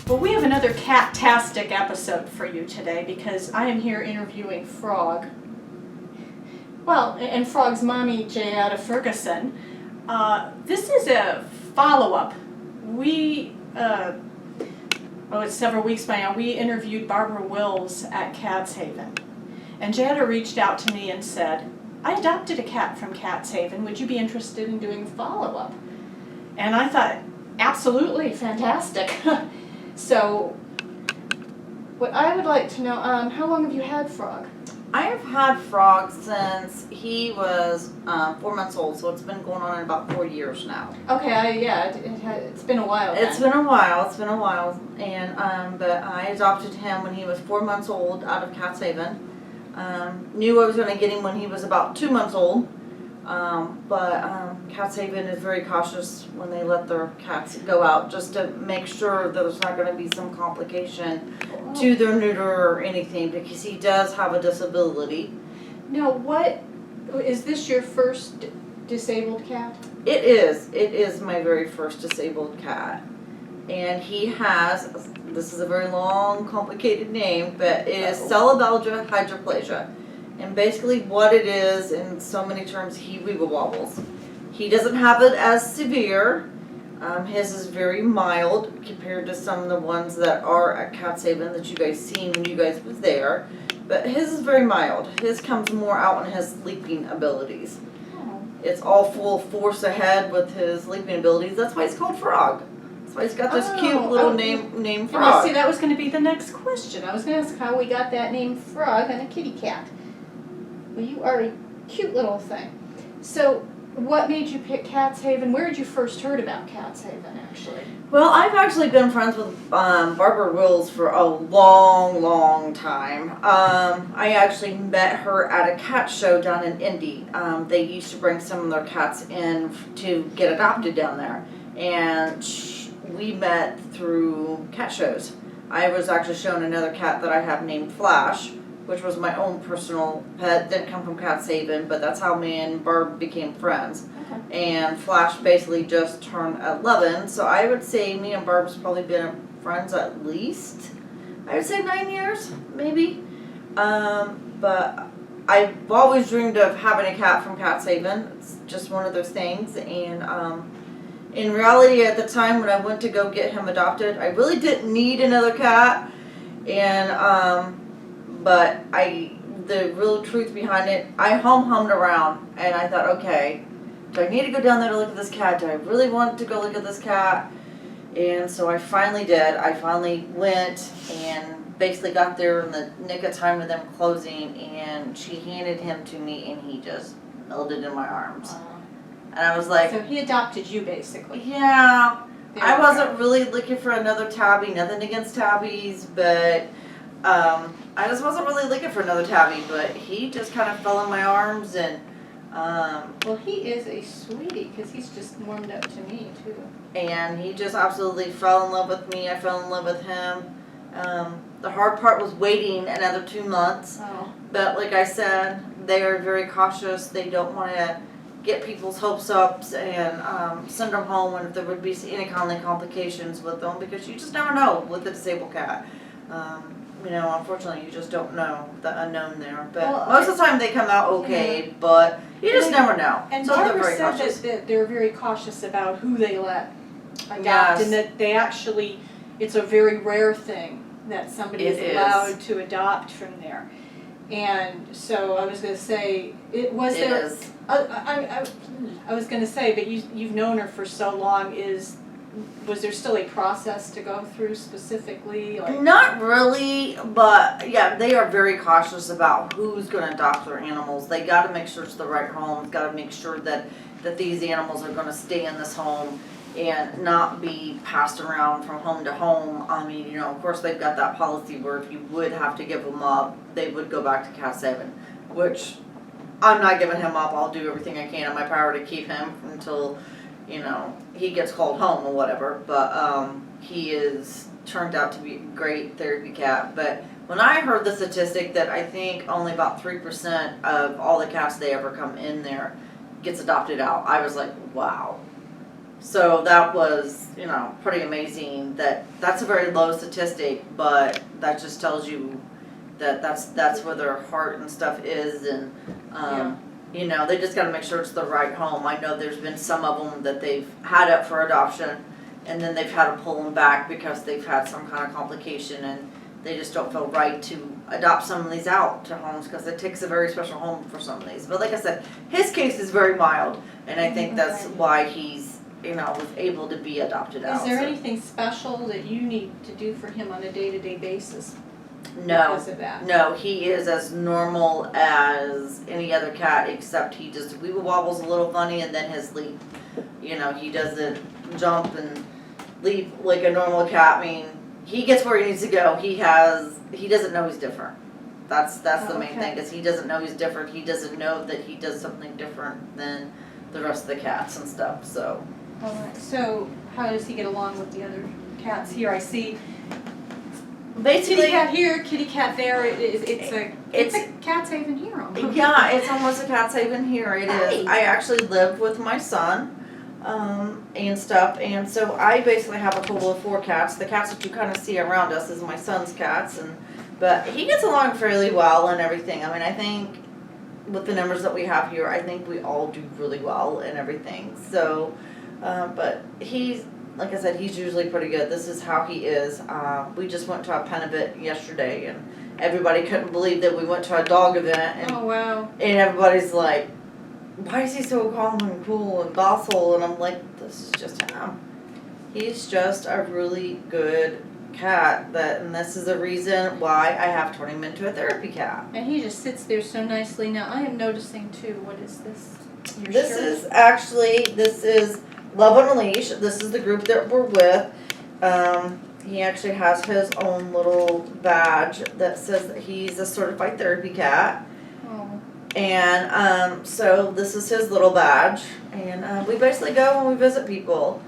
Well, we have another cat-tastic episode for you today because I am here interviewing Frog. Well, and Frog's mommy, Jaetta Ferguson. This is a follow-up. It's several weeks by now, we interviewed Barbara Wills at Cats Haven. And Jaetta reached out to me and said, I adopted a cat from Cats Haven. Would you be interested in doing a follow-up? And I thought, absolutely, fantastic. So, what I would like to know, how long have you had Frog? I have had Frog since he was 4 months old, so it's been going on in about 4 years now. Okay, it's been a while. It's been a while, and but I adopted him when he was 4 months old out of Cats Haven. Knew I was going to get him when he was about 2 months old. But Cats Haven is very cautious when they let their cats go out, just to make sure that there's not going to be some complication to their neuter or anything, because he does have a disability. Now, is this your first disabled cat? It is my very first disabled cat. And he has, this is a very long, complicated name, but it is cerebellar hydroplasia. And basically what it is, in so many terms, he wiggle wobbles. He doesn't have it as severe. His is very mild compared to some of the ones that are at Cats Haven that you guys seen when you guys was there. But his is very mild. His comes more out in his leaping abilities. Oh. It's all full force ahead with his leaping abilities. That's why it's called Frog. That's why he's got this cute little name Frog. See, that was going to be the next question. I was going to ask how we got that name Frog and a kitty cat. Well, you are a cute little thing. So, what made you pick Cats Haven? Where did you first heard about Cats Haven, actually? Well, I've actually been friends with Barbara Wills for a long, long time. I actually met her at a cat show down in Indy. They used to bring some of their cats in to get adopted down there. And we met through cat shows. I was actually shown another cat that I have named Flash, which was my own personal pet. Didn't come from Cats Haven, but that's how me and Barb became friends. Okay. And Flash basically just turned 11, so I would say me and Barb's probably been friends at least, I would say 9 years, maybe. But I've always dreamed of having a cat from Cats Haven. It's just one of those things. And in reality, at the time when I went to go get him adopted, I really didn't need another cat. And but the real truth behind it, I hummed around, and I thought, okay, do I need to go down there to look at this cat? Do I really want to go look at this cat? And so I finally did. I finally went and basically got there in the nick of time with them closing, and she handed him to me, and he just melted in my arms. And I was like... So he adopted you, basically. Yeah. I wasn't really looking for another tabby. Nothing against tabbies, but... I just wasn't really looking for another tabby, but he just kind of fell in my arms, and well, he is a sweetie because he's just warmed up to me too. And he just absolutely fell in love with me. I fell in love with him. The hard part was waiting another 2 months. Oh. But like I said, they are very cautious. They don't want to get people's hopes up and send them home when if there would be any kind of complications with them, because you just never know with a disabled cat. You know, unfortunately, you just don't know the unknown there. But well, most of the time, they come out okay, but you just never know. And so Barbara they're very said cautious. that they're very cautious about who they let adopt, Yes. and that they actually, it's a very rare thing that somebody is allowed to adopt from there. And so I was going to say, I was going to say, but you've known her for so long, was there still a process to go through specifically? Like? Not really, but yeah, they are very cautious about who's going to adopt their animals. They got to make sure it's the right home. Got to make sure that these animals are going to stay in this home and not be passed around from home to home. I mean, you know, of course they've got that policy where if you would have to give them up, they would go back to Cats Haven, which I'm not giving him up. I'll do everything I can in my power to keep him until, you know, he gets called home or whatever. But he is turned out to be a great therapy cat. But when I heard the statistic that I think only about 3% of all the cats they ever come in there gets adopted out, I was like, wow. So that was, pretty amazing. That's a very low statistic, but that just tells you that that's where their heart and stuff is, and they just got to make sure it's the right home. I know there's been some of them that they've had up for adoption, and then they've had to pull them back because they've had some kind of complication, and they just don't feel right to adopt some of these out to homes because it takes a very special home for some of these. But like I said, his case is very mild, and I think that's why he's was able to be adopted out. Is there anything special that you need to do for him on a day-to-day basis? No, Because of that? no, he is as normal as any other cat, except he just wobbles a little funny, and then his leap. He doesn't jump and leap like a normal cat. I mean, he gets where he needs to go. He doesn't know he's different. That's the main thing, is he doesn't know he's different. He doesn't know that he does something different than the rest of the cats and stuff. So. All right. So how does he get along with the other cats here? I see. Basically, Kitty cat here, kitty cat there. It's a Cat's Haven hero. Yeah, it's almost a Cat's Haven here. It is. I actually lived with my son, and stuff, and so I basically have a total of 4 cats. The cats that you kind of see around us is my son's cats, but he gets along fairly well and everything. I mean, I think with the numbers that we have here, I think we all do really well and everything. So, but he's. Like I said, he's usually pretty good. This is how he is. We just went to a pen event yesterday, and everybody couldn't believe that we went to a dog event. And, oh, wow. And everybody's like, why is he so calm and cool and docile? And I'm like, this is just him. He's just a really good cat. And this is the reason why I have turned him into a therapy cat. And he just sits there so nicely. Now, I am noticing, too, what is this? Your This shirt? is Love on a Leash. This is the group that we're with. He actually has his own little badge that says that he's a certified therapy cat. Oh. And so this is his little badge. And we basically go and we visit people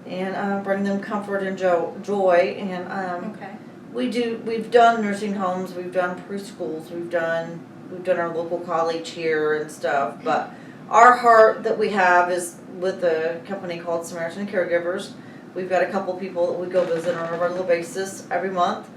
and bring them comfort and joy. And Okay. we've done nursing homes, we've done preschools, we've done our local college here and stuff. But our heart that we have is with a company called Samaritan Caregivers. We've got a couple people that we go visit on a regular basis every month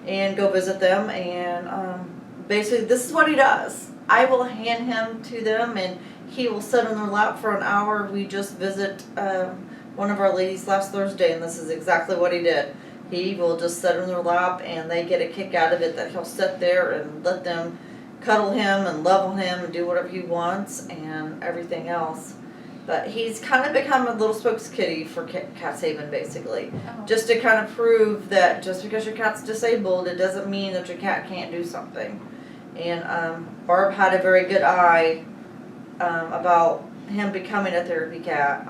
and go visit them, and basically this is what he does. I will hand him to them and he will sit on their lap for an hour. We just visit one of our ladies last Thursday, and this is exactly what he did. He will just sit on their lap and they get a kick out of it that he'll sit there and let them cuddle him and love on him and do whatever he wants and everything else. But he's kind of become a little spokeskitty for Cat's Haven, basically. Oh. Just to kind of prove that just because your cat's disabled, it doesn't mean that your cat can't do something. And Barb had a very good eye about him becoming a therapy cat.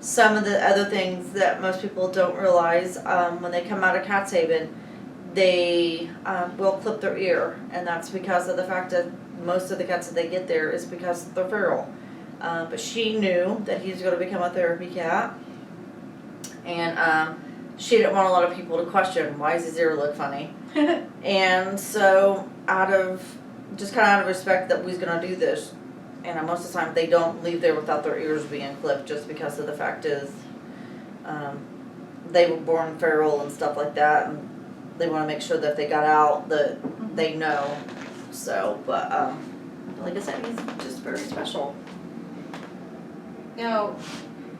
Some of the other things that most people don't realize, when they come out of Cat's Haven, they will clip their ear. And that's because of the fact that most of the cats that they get there is because they're feral. But she knew that he was going to become a therapy cat, and she didn't want a lot of people to question, why does his ear look funny? And so out of respect that we was going to do this, and most of the time they don't leave there without their ears being clipped, just because of the fact is they were born feral and stuff like that, and they want to make sure that if they got out that they know. So, but like I said, he's just very special. Now,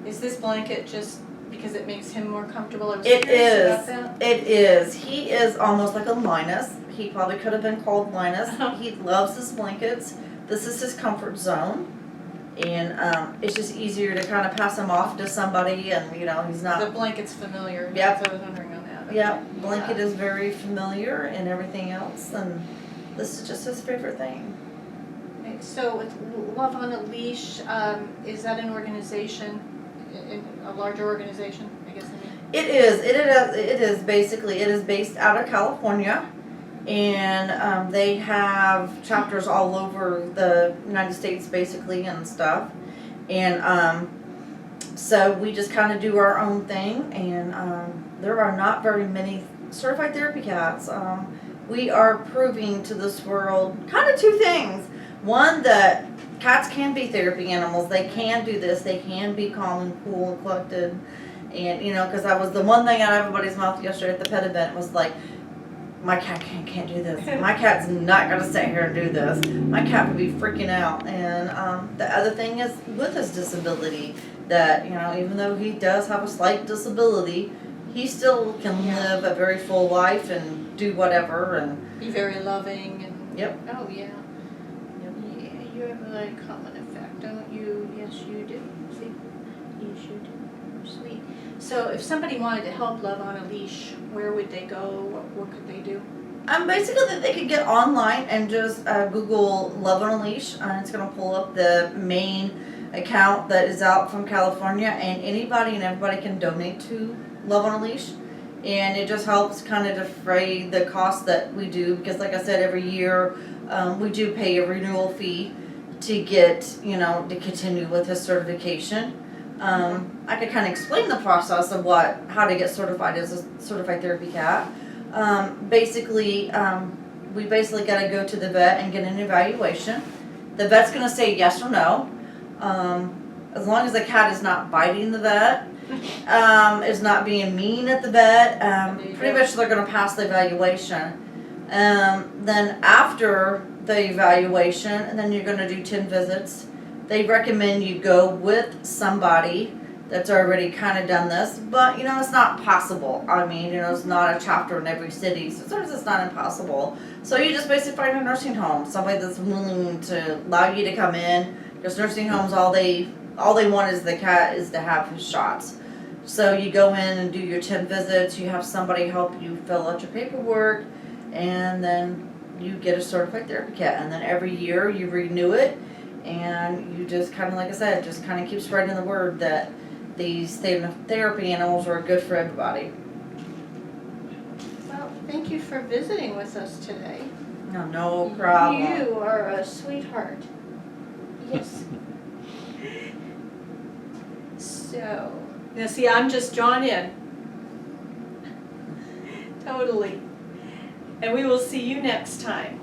is this blanket just because it makes him more comfortable? I was It curious is. about that. It is. He is almost like a Linus. He probably could have been called Linus. He loves his blankets. This is his comfort zone. And it's just easier to kind of pass him off to somebody, and he's not. The blanket's familiar. Yep. That's what I was wondering on that. Okay. Yep. Blanket is very familiar and everything else, and this is just his favorite thing. Okay, so with Love on a Leash, is that an organization, a larger organization, I guess? It is. It is basically. It is based out of California, and they have chapters all over the United States, basically, and stuff. And so we just kind of do our own thing, and there are not very many certified therapy cats. We are proving to this world kind of 2 things. One, that cats can be therapy animals. They can do this. They can be calm and cool and collected. And, you know, because that was the one thing out of everybody's mouth yesterday at the pet event was like, my cat can't do this. My cat's not going to sit here and do this. My cat would be freaking out. And the other thing is with his disability that, you know, even though he does have a slight disability, he still can live a very full life and do whatever. And be very loving. And yep. Oh, yeah. Yeah, you have a very common effect, don't you? Yes, you do. See? Yes, you do. Sweet. So if somebody wanted to help Love on a Leash, where would they go? What could they do? Basically, they could get online and just Google Love on a Leash, and it's going to pull up the main account that is out from California, and anybody and everybody can donate to Love on a Leash, and it just helps kind of defray the cost that we do, because like I said, every year we do pay a renewal fee to get, you know, to continue with his certification. I could kind of explain the process of how to get certified as a certified therapy cat. Basically, we basically got to go to the vet and get an evaluation. The vet's going to say yes or no. As long as the cat is not biting the vet, is not being mean at the vet, pretty much they're going to pass the evaluation. Then after the evaluation, and then you're going to do 10 visits. They recommend you go with somebody that's already kind of done this, but you know, it's not possible. I mean, you know, it's not a chapter in every city, so sometimes it's not impossible. So you just basically find a nursing home, somebody that's willing to allow you to come in, because nursing homes, all they want is the cat is to have his shots. So you go in and do your 10 visits, you have somebody help you fill out your paperwork, and then you get a certified therapy cat, and then every year you renew it. And you just kind of, like I said, just kind of keep spreading the word that these therapy animals are good for everybody. Well, thank you for visiting with us today. No problem. You are a sweetheart. Yes. So, Now see, I'm just drawn in. Totally. And we will see you next time.